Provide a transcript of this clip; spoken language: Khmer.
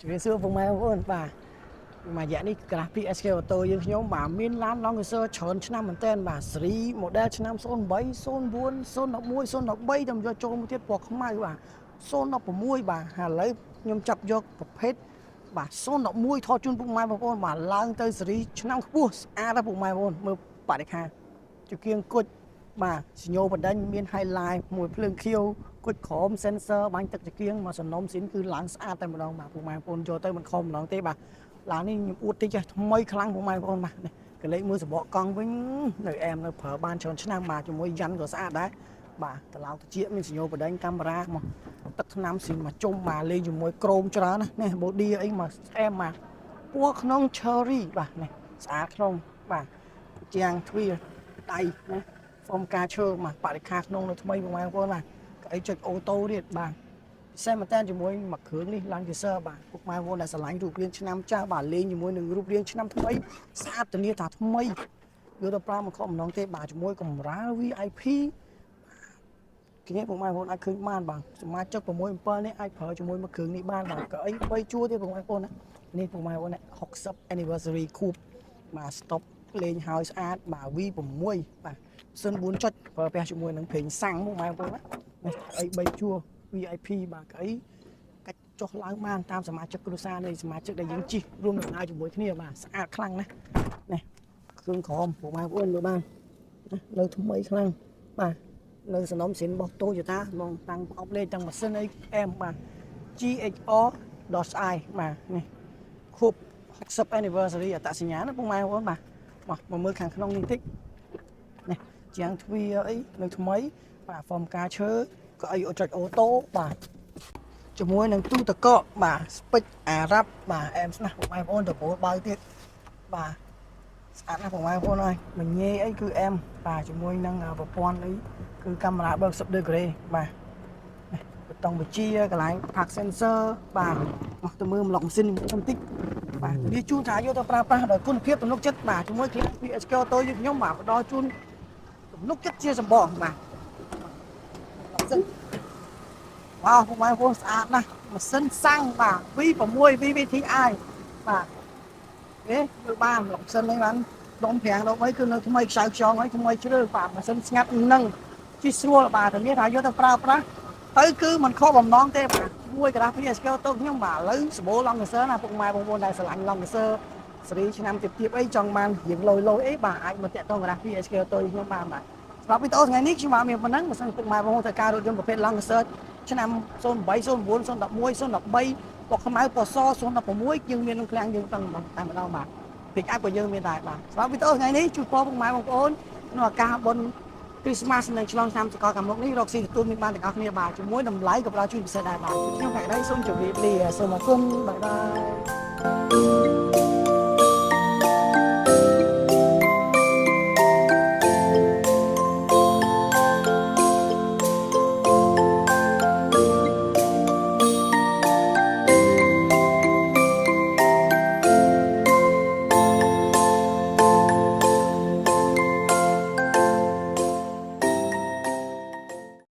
Chủ yếu xưa vùng mai vốn bà mà dạ đi cả PSK ô tô dương nhóm bà miên lan long sơ chọn năm mình tên bà Sri model năm son 7 son 4 son 11 son 13 đâm cho một tiết bọc không mai bà son 11bà hà lấy nhóm chập vôประเภทbà son 11ทอជូនពុកម៉ែបងប្អូនបាទឡើងទៅសេរីឆ្នាំខ្ពស់ស្អាតដល់ពុកម៉ែបងប្អូនមើលបរិខាជគៀងគុជបាទសញ្ញោបដិញមាន highlight មួយភ្លើងខៀវគុជក្រោម sensor បាញ់ទឹកជគៀងមកសំណុំស៊ីនគឺឡើងស្អាតតែម្ដងបាទពុកម៉ែបងប្អូនចូលទៅមិនខំម្ដងទេបាទឡាននេះខ្ញុំអួតតិចថ្មីខ្លាំងពុកម៉ែបងប្អូនបាទកលេចមើលសបកកង់វិញនៅអែមនៅប្រើបានច្រើនឆ្នាំបាទជាមួយយ៉ាន់ក៏ស្អាតដែរបាទត្រឡោកតិចមានសញ្ញោបដិញកាមេរ៉ាមកទឹកថ្នាំស៊ីនមកជុំបាទលេងជាមួយក្រោមច្រើនណានេះ body អីមកស្អែមបាទពណ៌ក្នុង cherry បាទនេះស្អាតក្នុងបាទជាងទ្វារដៃណាហ្វុំការឈើមកបរិខាក្នុងនៅថ្មីបងប្អូនបាទកៅអីចុចអូតូទៀតបាទពិសេសមែនតើជាមួយមួយគ្រឿងនេះ Lancaster បាទពុកម៉ែបងប្អូនដែលស្រឡាញ់រូបរាងឆ្នាំចាស់បាទលេងជាមួយនឹងរូបរាងឆ្នាំថ្មីស្អាតធានាថាថ្មីយកទៅប្រើមកខំម្ដងទេបាទជាមួយកម្រាល VIP គ្នាពុកម៉ែបងប្អូនអាចឃើញបានបាទសមាជិក6 7នេះអាចប្រើជាមួយមួយគ្រឿងនេះបានបាទកៅអី3ជួរទៀតពុកម៉ែបងប្អូនណានេះពុកម៉ែបងប្អូន60 anniversary coupe បាទ stop លេងហើយស្អាតបាទ V6 បាទសិន4ចុចប្រើប្រាស់ជាមួយនឹងប្រេងសាំងពុកម៉ែបងប្អូនណានេះអី3ជួរ VIP បាទកៅអីកាច់ចុះឡើងបានតាមសមាជិកគ្រួសារនៃសមាជិកដែលយើងជិះរួមដំណើរជាមួយគ្នាបាទស្អាតខ្លាំងណាស់នេះគ្រឿងក្រមពុកម៉ែបងប្អូនមើលបាននៅថ្មីខ្លាំងបាទនៅសំណុំសិនរបស់ Toyota មកតាំងប្រអប់លេខតាំងម៉ាស៊ីនអីអែមបាទ GHR.i បាទនេះខួប60 anniversary អត្តសញ្ញាណណាពុកម៉ែបងប្អូនបាទមកមើលខាងក្នុងនេះតិចនេះជាងទ្វារអីនៅថ្មីបាទហ្វមការឈើក៏អីចុចអូតូបាទជាមួយនឹងទូទឹកកកបាទស្ពេចអារ៉ាប់បាទអែមស្នះពុកម៉ែបងប្អូនទៅពលបើទៀតបាទស្អាតណាស់ពុកម៉ែបងប្អូនហើយមញ៉េអីគឺអែមបាទជាមួយនឹងប្រព័ន្ធអីគឺកាមេរ៉ា30 degree បាទបតុងវិជាកន្លែង park sensor បាទមកទៅមើលម្លុកម៉ាស៊ីនបន្តិចបាទវាជួនថាយកទៅប្រើប្រាស់ដោយគុណភាពទំនុកចិត្តបាទជាមួយ client PSK តូយើងខ្ញុំបាទផ្ដល់ជូនទំនុកចិត្តជាសម្បកបាទវ៉ាវពុកម៉ែបងប្អូនស្អាតណាស់ម៉ាស៊ីនសាំងបាទ V6 VVTi បាទមើលបានម្លុកម៉ាស៊ីននេះបានដុំប្រាំងដុំអីគឺនៅថ្មីខ្សៅខ្យងហើយថ្មីជ្រើបាទម៉ាស៊ីនស្ងាត់នឹងជិះស្រួលបាទតែមានថាយកទៅប្រើប្រាស់ទៅគឺមិនខុសបំណងទេបាទមួយក្រាស់ PSK ទៅខ្ញុំបាទឥឡូវសម្បូរ Lancaster ណាពុកម៉ែបងប្អូនដែលស្រឡាញ់ Lancaster សេរីឆ្នាំទៀតអីចង់បានរៀងលយអីបាទអាចមកតាក់ទងក្រាស់ PSK ទៅខ្ញុំបានបាទសម្រាប់វីដេអូថ្ងៃនេះខ្ញុំបានមានប៉ុណ្ណឹងបើសិនពុកម៉ែបងប្អូនត្រូវការរថយន្តប្រភេទ Lancaster ឆ្នាំ08 01 011 013ពណ៌ខ្មៅពណ៌ស016យើងមានក្នុងឃ្លាំងយើងតែម្ដងបាទពីអាចក៏យើងមានដែរបាទសម្រាប់វីដេអូថ្ងៃនេះជួយពរពុកម៉ែបងប្អូនក្នុងឱកាសបុណ្យ Christmas និងឆ្លងឆ្នាំសកលកម្មមុខនេះរកស៊ីទទួលមានបានទាំងអស់គ្នាបាទជាមួយតម្លៃក៏ផ្ដល់ជូនពិសេសដែរបាទខ្ញុំផែនដីសូមជម្រាបលាសូមអរគុណបាយបាយ